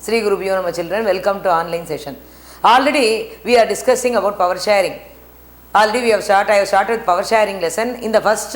Sri Gurubhyo Namah children, welcome to online session. Already we are discussing about power sharing. Already I have started with power sharing lesson. In the first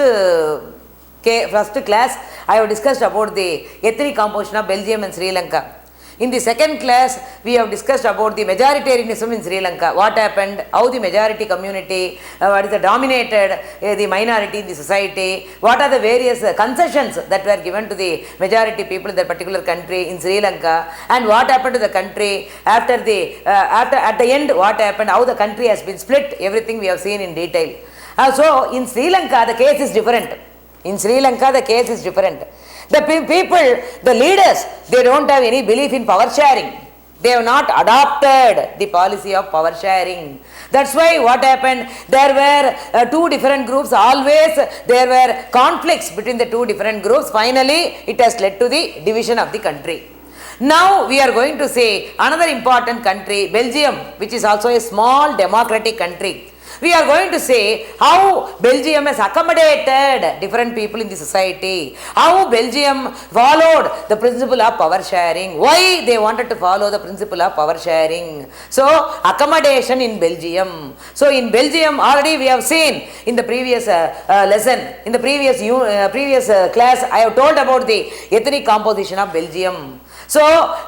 class, I have discussed about the ethnic composition of Belgium and Sri Lanka. In the second class, we have discussed about the majoritarianism in Sri Lanka. What happened, how the majority community, what is the dominated the minority in the society, what are the various concessions that were given to the majority people in that particular country in Sri Lanka, and what happened to the country after at the end, what happened, how the country has been split, everything we have seen in detail. So in Sri Lanka, the case is different. In Sri Lanka, the case is different. The people, the leaders, they don't have any belief in power sharing. They have not adopted the policy of power sharing. That's why what happened, there were two different groups, always there were conflicts between the two different groups. Finally, it has led to the division of the country. Now we are going to see another important country, Belgium, which is also a small democratic country. We are going to say how Belgium has accommodated different people in the society, how Belgium followed the principle of power sharing, why they wanted to follow the principle of power sharing. So, accommodation in Belgium. So, in Belgium already we have seen in the previous lesson, in the previous class, I have told about the ethnic composition of Belgium. So,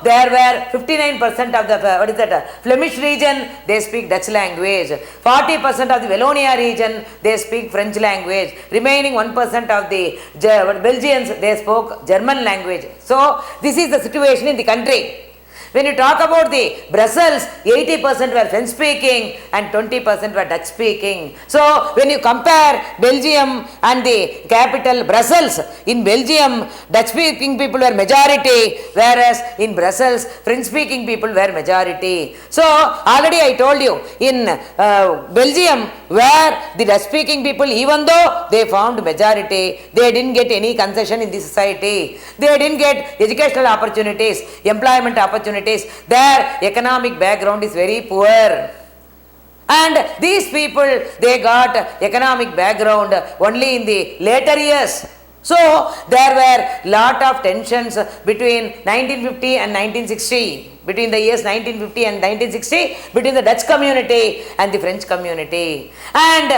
there were 59% of the Flemish region, they speak Dutch language. 40% of the Wallonia region, they speak French language. Remaining 1% of the Belgians, they spoke German language. So, this is the situation in the country. When you talk about the Brussels, 80% were French speaking and 20% were Dutch speaking. So, when you compare Belgium and the capital Brussels, in Belgium, Dutch speaking people were majority, whereas in Brussels, French speaking people were majority. So, already I told you, in Belgium, where the Dutch speaking people, even though they found majority, they didn't get any concession in the society. They didn't get educational opportunities, employment opportunities. Their economic background is very poor. And these people, they got economic background only in the later years. So, there were lot of tensions between 1950 and 1960. Between the years 1950 and 1960, between the Dutch community and the French community. And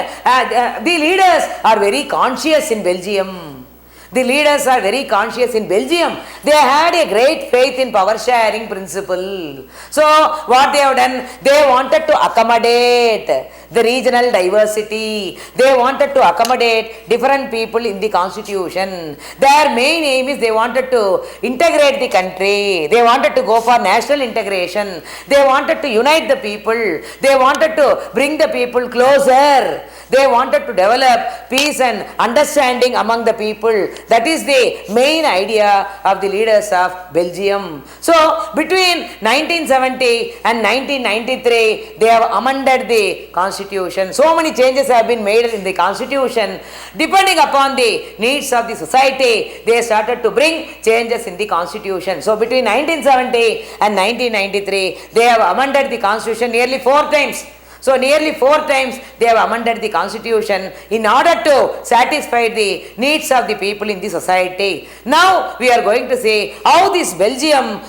the leaders are very conscious in Belgium. The leaders are very conscious in Belgium. They had a great faith in power sharing principle. So, what they have done, they wanted to accommodate the regional diversity. They wanted to accommodate different people in the constitution. Their main aim is they wanted to integrate the country. They wanted to go for national integration. They wanted to unite the people. They wanted to bring the people closer. They wanted to develop peace and understanding among the people. That is the main idea of the leaders of Belgium. So, between 1970 and 1993, they have amended the constitution. So many changes have been made in the constitution. Depending upon the needs of the society, they started to bring changes in the constitution. So, between 1970 and 1993, they have amended the constitution nearly 4 times. So, nearly 4 times they have amended the constitution in order to satisfy the needs of the people in the society. Now, we are going to see how this Belgium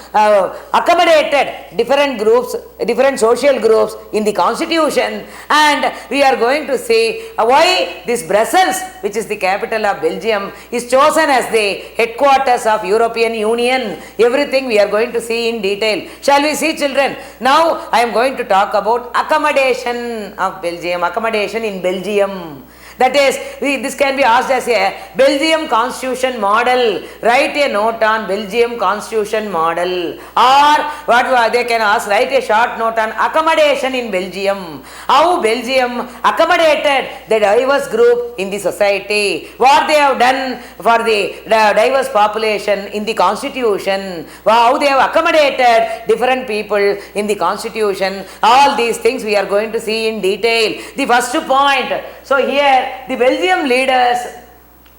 accommodated different groups, different social groups in the constitution, and we are going to see why this Brussels, which is the capital of Belgium, is chosen as the headquarters of European Union. Everything we are going to see in detail. Shall we see, children? Now, I am going to talk about accommodation of Belgium, accommodation in Belgium. That is, this can be asked as a Belgium constitution model. Write a note on Belgium constitution model. Or what they can ask, write a short note on accommodation in Belgium. How Belgium accommodated the diverse group in the society. What they have done for the diverse population in the constitution. How they have accommodated different people in the constitution. All these things we are going to see in detail. The first point. So, here the Belgium leaders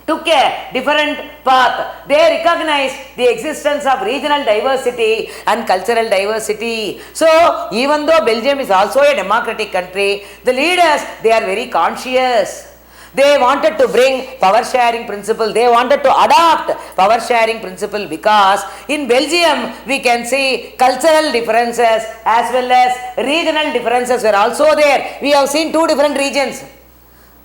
took a different path. They recognized the existence of regional diversity and cultural diversity. So, even though Belgium is also a democratic country, the leaders, they are very conscious. They wanted to bring power sharing principle. They wanted to adopt power sharing principle because in Belgium we can see cultural differences as well as regional differences were also there. We have seen two different regions,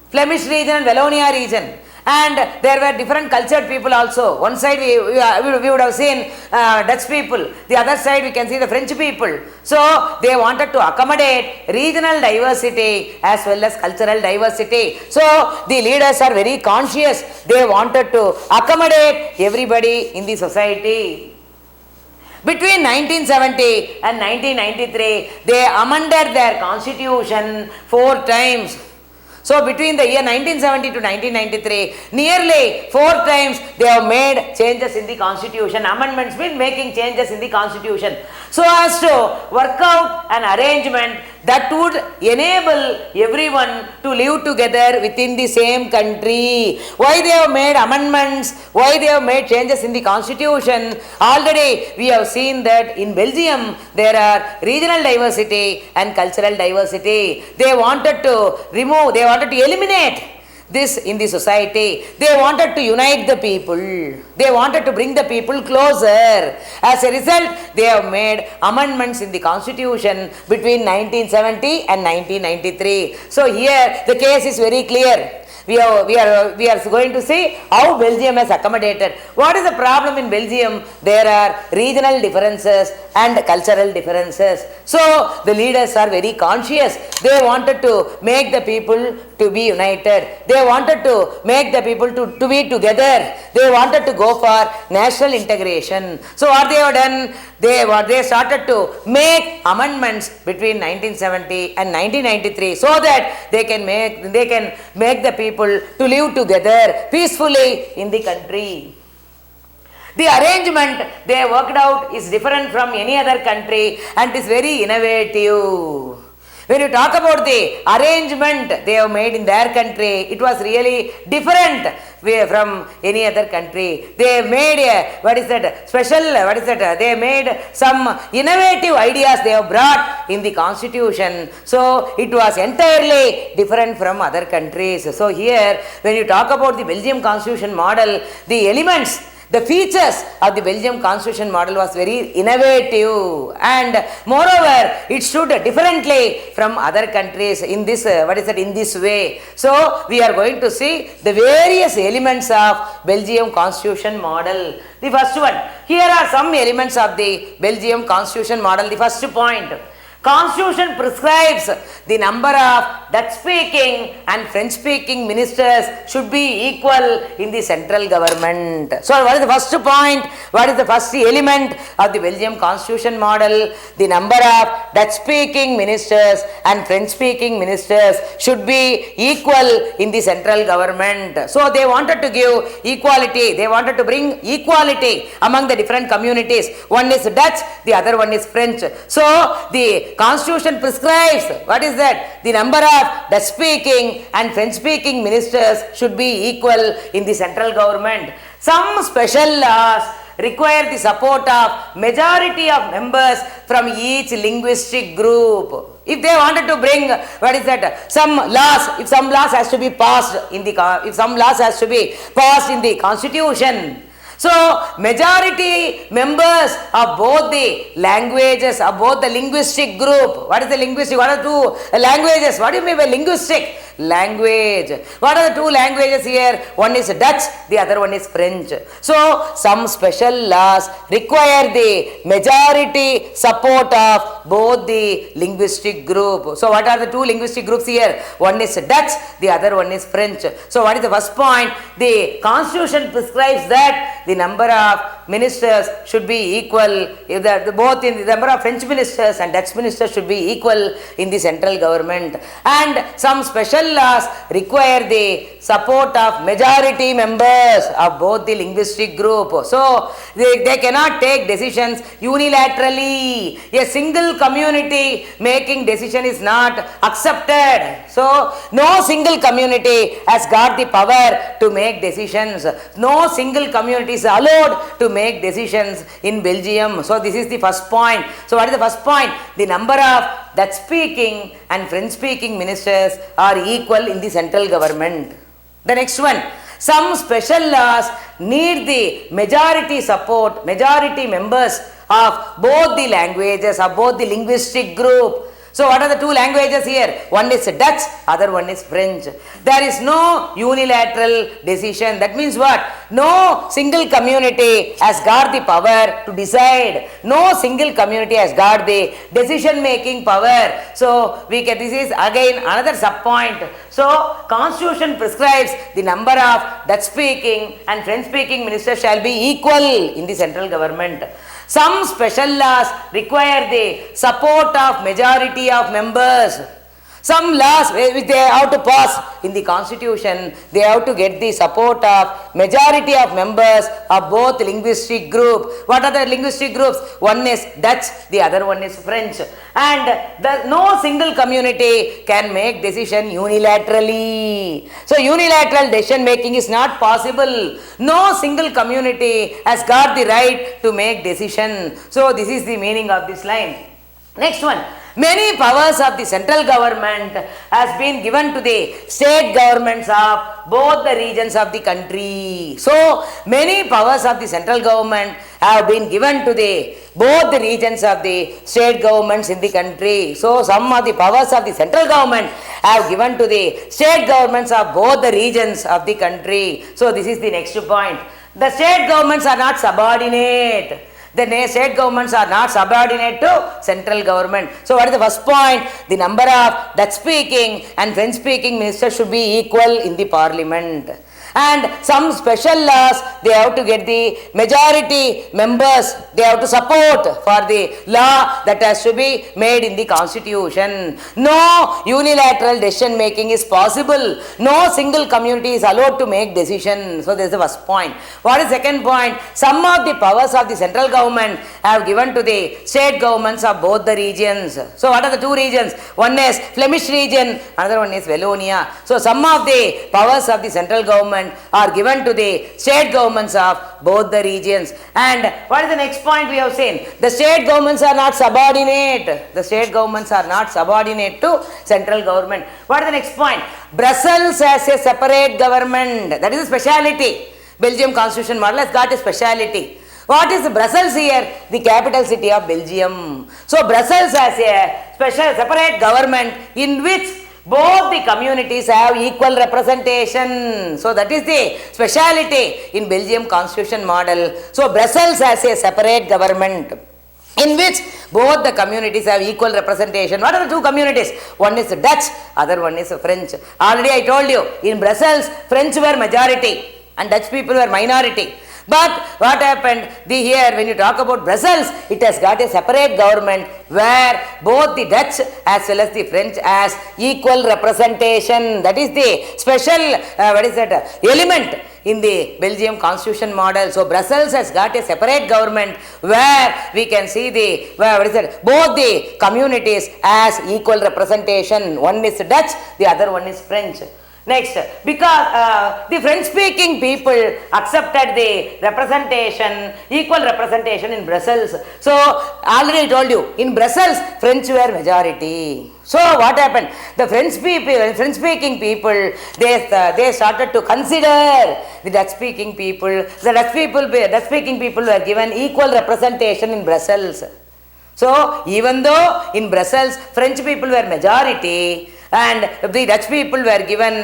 Flemish region and Wallonia region. And there were different cultured people also. One side we would have seen Dutch people. The other side we can see the French people. So they wanted to accommodate regional diversity as well as cultural diversity. So the leaders are very conscious. They wanted to accommodate everybody in the society. Between 1970 and 1993, they amended their constitution 4 times. So between the year 1970 to 1993, nearly 4 times they have made changes in the constitution. Amendments mean making changes in the constitution, so as to work out an arrangement that would enable everyone to live together within the same country. Why they have made amendments? Why they have made changes in the constitution? Already we have seen that in Belgium there are regional diversity and cultural diversity. They wanted to remove, they wanted to eliminate this in the society. They wanted to unite the people. They wanted to bring the people closer. As a result, they have made amendments in the constitution between 1970 and 1993. So here the case is very clear. We are going to see how Belgium has accommodated. What is the problem in Belgium? There are regional differences and cultural differences. So the leaders are very conscious. They wanted to make the people to be united. They wanted to make the people to be together. They wanted to go for national integration. So what they have done? They started to make amendments between 1970 and 1993 so that they can make the people to live together peacefully in the country. The arrangement they worked out is different from any other country and is very innovative. When you talk about the arrangement they have made in their country, it was really different from any other country. They made they made some innovative ideas they have brought in the constitution. So it was entirely different from other countries. So here when you talk about the Belgium constitution model, the elements, the features of the Belgium constitution model was very innovative, and moreover it stood differently from other countries in this in this way. So we are going to see the various elements of Belgium constitution model. The first one, here are some elements of the Belgium constitution model. The first point, Constitution prescribes the number of Dutch-speaking and French-speaking ministers should be equal in the central government. So, what is the first point? What is the first element of the Belgium constitution model? The number of Dutch-speaking ministers and French-speaking ministers should be equal in the central government. So, they wanted to give equality. They wanted to bring equality among the different communities. One is Dutch, the other one is French. So, the Constitution prescribes, what is that? The number of Dutch speaking and French speaking ministers should be equal in the central government. Some special laws require the support of majority of members from each linguistic group. If they wanted to bring, some laws, if some laws has to be passed in the constitution. So, majority members of both the languages, of both the linguistic group. What is the linguistic? What are two languages? What do you mean by linguistic? Language. What are the two languages here? One is Dutch, the other one is French. So, some special laws require the majority support of both the linguistic group. So, what are the two linguistic groups here? One is Dutch, the other one is French. So, what is the first point? The Constitution prescribes that the number of ministers should be equal, the number of French ministers and Dutch ministers should be equal in the central government, and some special laws require the support of majority members of both the linguistic group. So they cannot take decisions unilaterally. A single community making decision is not accepted. So no single community has got the power to make decisions. No single community is allowed to make decisions in Belgium. So this is the first point. So what is the first point? The number of Dutch speaking and French speaking ministers are equal in the central government. The next one, some special laws need the majority support, majority members of both the languages, of both the linguistic group. So what are the two languages here? One is Dutch, other one is French. There is no unilateral decision. That means what? No single community has got the power to decide. No single community has got the decision making power. So this is again another sub point. So constitution prescribes the number of Dutch speaking and French speaking ministers shall be equal in the central government. Some special laws require the support of majority of members. Some laws which they have to pass in the constitution, they have to get the support of majority of members of both linguistic group. What are the linguistic groups? One is Dutch, the other one is French. And no single community can make decision unilaterally. So unilateral decision making is not possible. No single community has got the right to make decision. So this is the meaning of this line. Next one. Many powers of the central government has been given to the state governments of both the regions of the country. So many powers of the central government have been given to the both the regions of the state governments in the country. So some of the powers of the central government have given to the state governments of both the regions of the country. So this is the next point. The state governments are not subordinate. The state governments are not subordinate to central government. So what is the first point? The number of Dutch speaking and French speaking ministers should be equal in the parliament. And some special laws, they have to get the majority members, they have to support for the law that has to be made in the constitution. No unilateral decision making is possible. No single community is allowed to make decision. So this is the first point. What is second point? Some of the powers of the central government have given to the state governments of both the regions. So what are the two regions? One is Flemish region, another one is Wallonia. So some of the powers of the central government are given to the state governments of both the regions. And what is the next point we have seen? The state governments are not subordinate. The state governments are not subordinate to central government. What is the next point? Brussels has a separate government. That is a speciality. Belgium constitution model has got a speciality. What is Brussels here? The capital city of Belgium. So Brussels has a special separate government in which both the communities have equal representation. So that is the speciality in Belgium constitution model. So Brussels has a separate government in which both the communities have equal representation. What are the two communities? One is Dutch, other one is French. Already I told you, in Brussels, French were majority and Dutch people were minority. But what happened? Here when you talk about Brussels, it has got a separate government where both the Dutch as well as the French has equal representation. That is the special element in the Belgium constitution model. So Brussels has got a separate government where we can see the both the communities as equal representation. One is Dutch, the other one is French. Next, because the French-speaking people accepted the representation, equal representation in Brussels. So, already I told you, in Brussels, French were majority. So, what happened? The French-speaking people, they started to consider the Dutch-speaking people. The Dutch-speaking people were given equal representation in Brussels. So, even though in Brussels, French people were majority, and the Dutch people were given,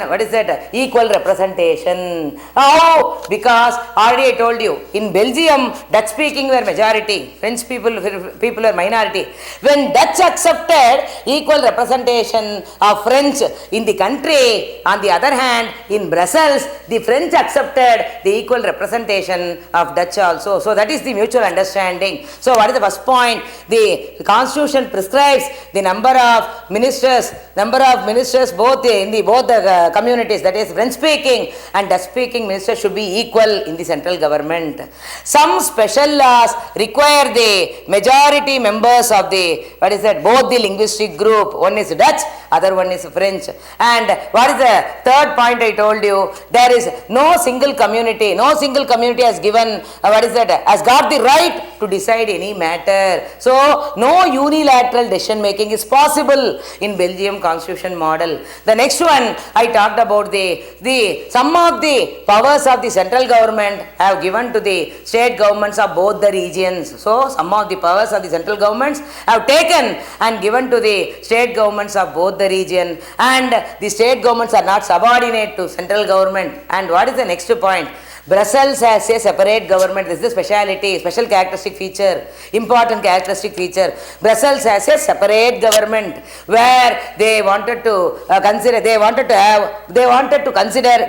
equal representation. How? Because already I told you, in Belgium, Dutch speaking were majority, French people were minority. When Dutch accepted equal representation of French in the country, on the other hand, in Brussels, the French accepted the equal representation of Dutch also. So that is the mutual understanding. So what is the first point? The constitution prescribes the number of ministers both in both the communities, that is French speaking and Dutch speaking ministers should be equal in the central government. Some special laws require the majority members of the both the linguistic group. One is Dutch, other one is French. And what is the third point I told you? There is no single community has given has got the right to decide any matter. So no unilateral decision making is possible in Belgium constitution model. The next one I talked about the some of the powers of the central government have given to the state governments of both the regions. So some of the powers of the central governments have taken and given to the state governments of both the region, and the state governments are not subordinate to central government. And what is the next point? Brussels has a separate government. This is the speciality, special characteristic feature, important characteristic feature. Brussels has a separate government where they wanted to consider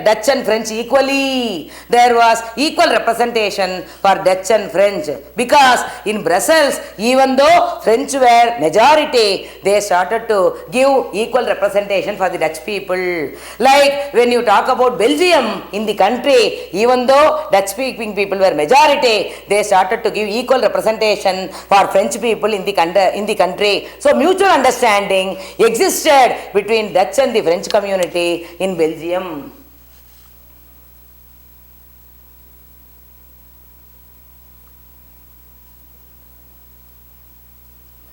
Dutch and French equally. There was equal representation for Dutch and French, because in Brussels, even though French were majority, they started to give equal representation for the Dutch people. Like when you talk about Belgium in the country, even though Dutch speaking people were majority, they started to give equal representation for French people in the country. So mutual understanding existed between Dutch and the French community in Belgium.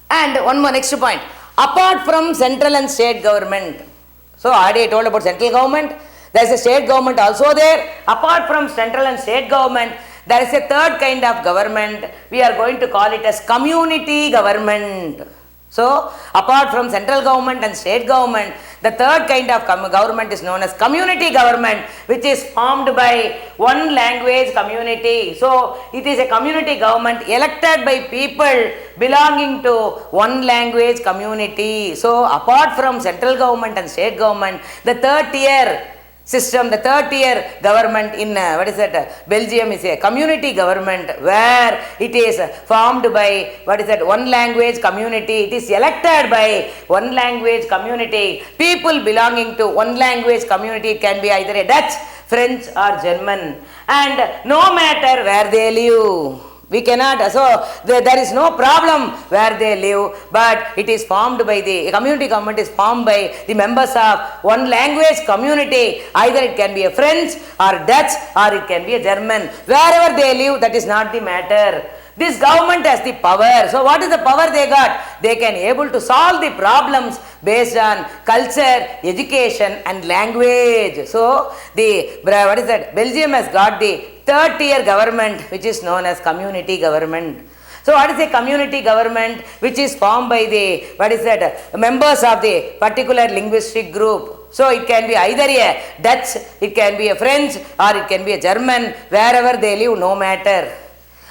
And one more next point, apart from central and state government. So already I told about central government. There is a state government also there. Apart from central and state government, there is a third kind of government. We are going to call it as community government. So apart from central government and state government, the third kind of government is known as community government, which is formed by one language community. So it is a community government elected by people belonging to one language community. So apart from central government and state government, the third tier system, the third tier government in Belgium is a community government, where it is formed by one language community. It is elected by one language community, people belonging to one language community. It can be either a Dutch, French or German, and no matter where they live. We cannot, so there is no problem where they live, but it is formed by the community government is formed by the members of one language community. Either it can be a French or Dutch or it can be a German. Wherever they live, that is not the matter. This government has the power. So what is the power they got? They can able to solve the problems based on culture, education and language. So the Belgium has got the third tier government, which is known as community government. So what is a community government? Which is formed by the members of the particular linguistic group. So it can be either a Dutch, it can be a French or it can be a German. Wherever they live, no matter.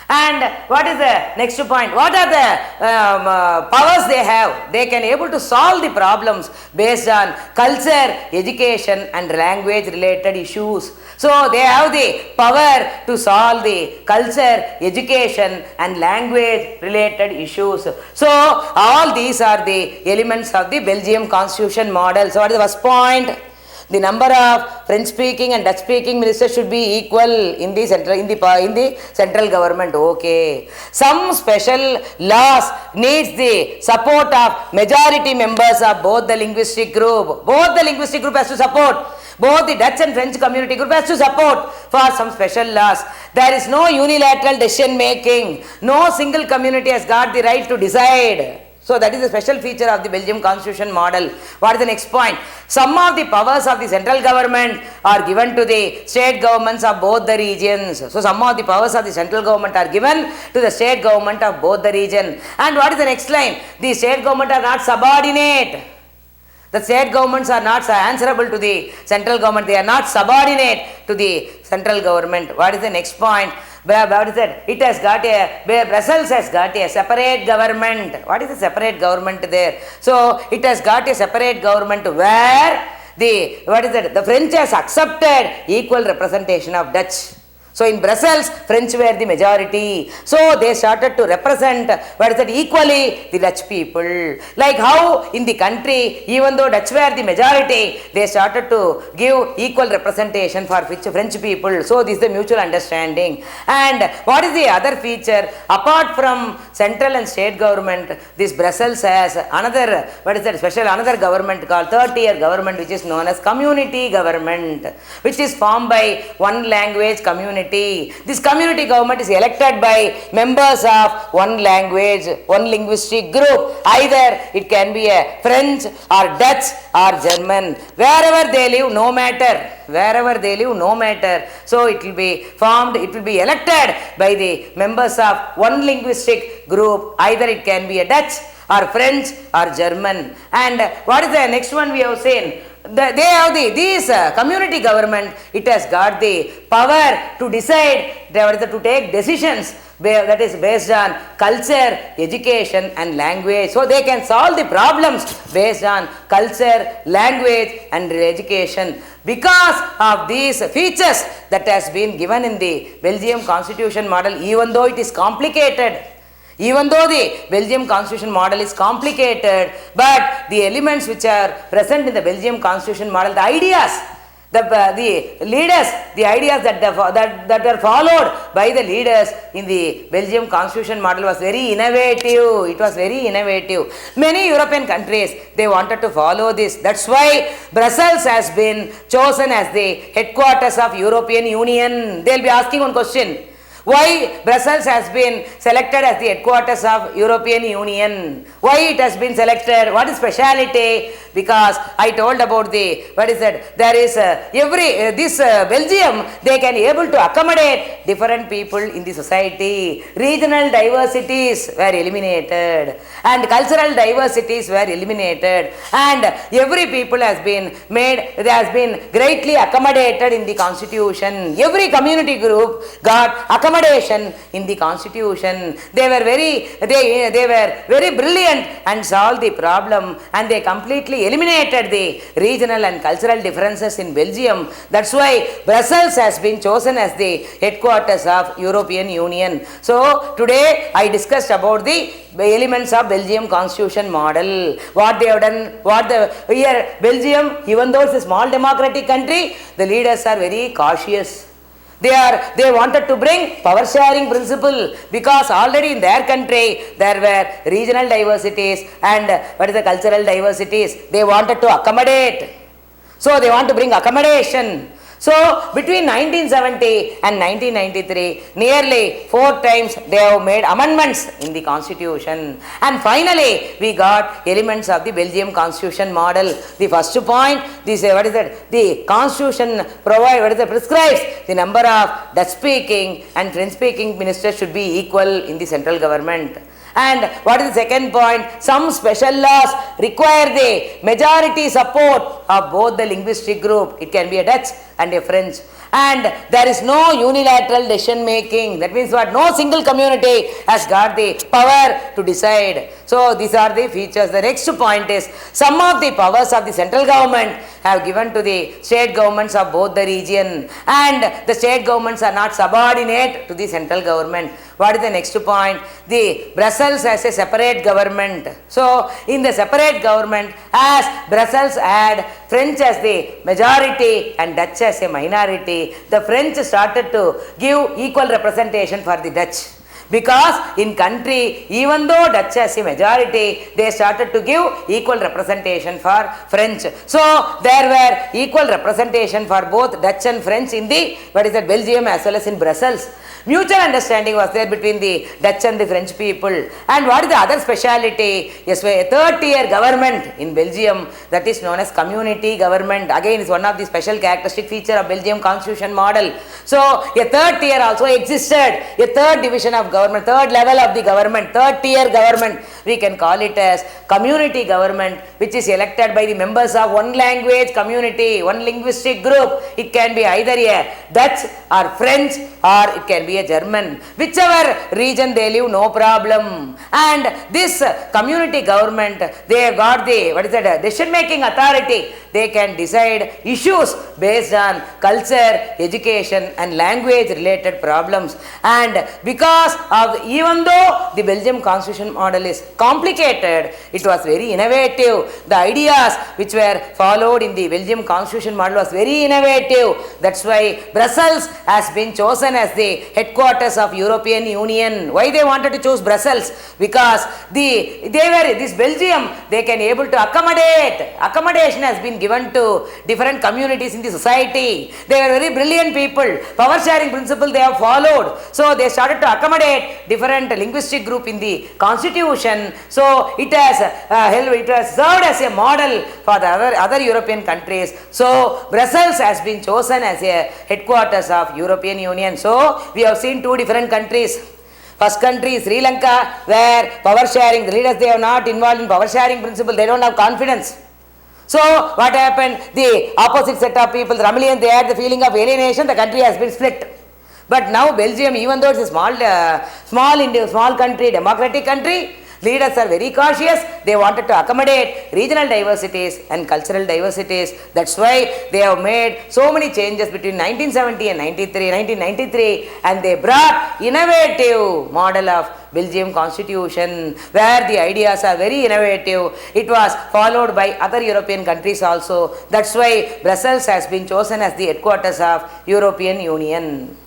And what is the next point? What are the powers they have? They can able to solve the problems based on culture, education and language related issues. So they have the power to solve the culture, education and language related issues. So all these are the elements of the Belgium constitution model. So what is the first point? The number of French speaking and Dutch speaking ministers should be equal in the central government. Okay. Some special laws needs the support of majority members of both the linguistic group. Both the linguistic group has to support. Both the Dutch and French community group has to support for some special laws. There is no unilateral decision making. No single community has got the right to decide. So that is a special feature of the Belgium constitution model. What is the next point? Some of the powers of the central government are given to the state governments of both the regions. So some of the powers of the central government are given to the state government of both the region. And what is the next line? The state government are not subordinate. The state governments are not answerable to the central government. They are not subordinate to the central government. What is the next point? It has got Brussels has got a separate government. What is the separate government there? So it has got a separate government where the French has accepted equal representation of Dutch. So in Brussels, French were the majority. So they started to represent equally the Dutch people. Like how in the country, even though Dutch were the majority, they started to give equal representation for French people. So this is the mutual understanding. And what is the other feature? Apart from central and state government, this Brussels has another, another government called third tier government, which is known as community government, which is formed by one language community. This community government is elected by members of one language, one linguistic group. Either it can be a French or Dutch or German. Wherever they live, no matter. Wherever they live, no matter. So it will be formed, it will be elected by the members of one linguistic group. Either it can be a Dutch or French or German. And what is the next one we have seen? They have this community government, it has got the power to decide, to take decisions that is based on culture, education and language. So they can solve the problems based on culture, language and education. Because of these features that has been given in the Belgium constitution model, even though it is complicated, even though the Belgium constitution model is complicated, but the elements which are present in the Belgium constitution model, the ideas, the leaders, the ideas that are followed by the leaders in the Belgium constitution model was very innovative. It was very innovative. Many European countries, they wanted to follow this. That's why Brussels has been chosen as the headquarters of European Union. They'll be asking one question. Why Brussels has been selected as the headquarters of European Union? Why it has been selected? What is speciality? Because I told about the, there is this Belgium, they can able to accommodate different people in the society. Regional diversities were eliminated and cultural diversities were eliminated, and every people has been made, they has been greatly accommodated in the constitution. Every community group got accommodation in the constitution. They were very brilliant and solved the problem, and they completely eliminated the regional and cultural differences in Belgium. That's why Brussels has been chosen as the headquarters of European Union. So today I discussed about the elements of Belgium constitution model. What they have done, here Belgium, even though it's a small democratic country, the leaders are very cautious. They wanted to bring power sharing principle, because already in their country there were regional diversities and cultural diversities. They wanted to accommodate. So they want to bring accommodation. So between 1970 and 1993, nearly 4 times they have made amendments in the constitution, and finally we got elements of the Belgium constitution model. The first point, the constitution prescribes the number of Dutch speaking and French speaking ministers should be equal in the central government. And what is the second point? Some special laws require the majority support of both the linguistic group. It can be a Dutch and a French. And there is no unilateral decision making. That means what? No single community has got the power to decide. So these are the features. The next point is, some of the powers of the central government have given to the state governments of both the region, and the state governments are not subordinate to the central government. What is the next point? The Brussels has a separate government. So in the separate government, as Brussels had French as the majority and Dutch as a minority, the French started to give equal representation for the Dutch. Because in country, even though Dutch has a majority, they started to give equal representation for French. So there were equal representation for both Dutch and French in the Belgium as well as in Brussels. Mutual understanding was there between the Dutch and the French people. And what is the other speciality? Yes, a third tier government in Belgium, that is known as community government. Again, is one of the special characteristic feature of Belgium constitution model. So a third tier also existed, a third division of government, third level of the government, third tier government. We can call it as community government, which is elected by the members of one language community, one linguistic group. It can be either a Dutch or French, or it can be be a German. Whichever region they live, no problem. And this community government, they have got the, decision making authority. They can decide issues based on culture, education and language related problems. And because of, even though the Belgium constitution model is complicated, it was very innovative. The ideas which were followed in the Belgium constitution model was very innovative. That's why Brussels has been chosen as the headquarters of European Union. Why they wanted to choose Brussels? Because this Belgium, they can able to accommodation has been given to different communities in the society. They were very brilliant people. Power sharing principle they have followed. So they started to accommodate different linguistic group in the constitution. So it has served as a model for the other European countries. So Brussels has been chosen as a headquarters of European Union. So we have seen two different countries. First country is Sri Lanka, where power sharing, the leaders, they are not involved in power sharing principle, they don't have confidence. So what happened? The opposite set of people, the Ramilians, they had the feeling of alienation, the country has been split. But now Belgium, even though it's a small country, democratic country, leaders are very cautious. They wanted to accommodate regional diversities and cultural diversities. That's why they have made so many changes between 1970 and 1993, and they brought innovative model of Belgium constitution, where the ideas are very innovative. It was followed by other European countries also. That's why Brussels has been chosen as the headquarters of European Union.